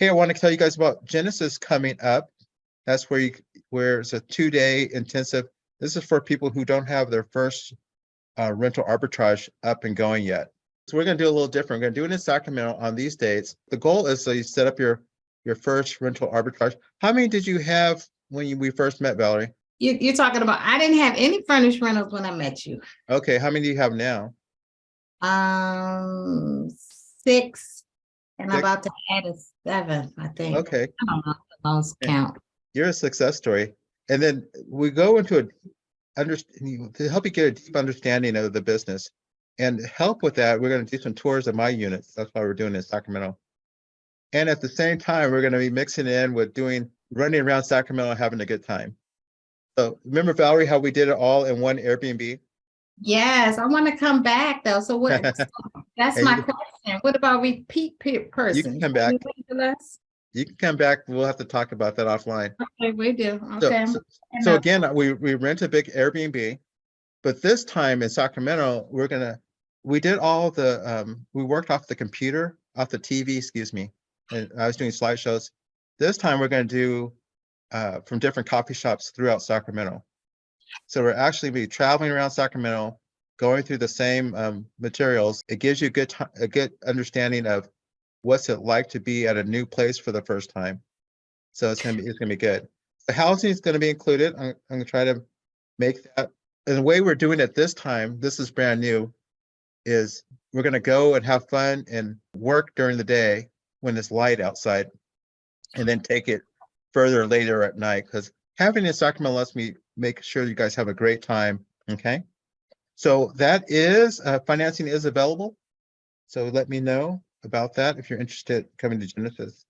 Hey, I want to tell you guys about Genesis coming up. That's where it's a 2-day intensive. This is for people who don't have their first rental arbitrage up and going yet. So we're going to do a little different. We're going to do it in Sacramento on these dates. The goal is you set up your first rental arbitrage. How many did you have when we first met, Valerie? You're talking about, I didn't have any furnished rentals when I met you. Okay, how many do you have now? 6, and I'm 6? about to add a 7, I think. Okay. I don't know the lost count. You're a success story. And then we go into to help you get a deep understanding of the business. And help with that, we're going to do some tours of my units. That's why we're doing it in Sacramento. And at the same time, we're going to be mixing in with running around Sacramento, having a good time. So remember, Valerie, how we did it all in one Airbnb? Yes, I want to come back though. So what? That's my question. What about repeat person? You can come back. You can come back. We'll have to talk about that offline. Okay, we do. Okay. So again, we rent a big Airbnb, but this time in Sacramento, we did all the we worked off the computer, off the TV, excuse me, and I was doing slideshows. This time we're going to do from different coffee shops throughout Sacramento. So we're actually be traveling around Sacramento, going through the same materials. It gives you a good understanding of what's it like to be at a new place for the first time. So it's gonna be good. The housing is going to be included. I'm going to try to make that. And the way we're doing it this time, this is brand new, is we're going to go and have fun and work during the day when it's light outside, and then take it further later at night, because having in Sacramento lets me make sure you guys have a great time. Okay. So that is financing is available. So let me know about that if you're interested in coming to Genesis.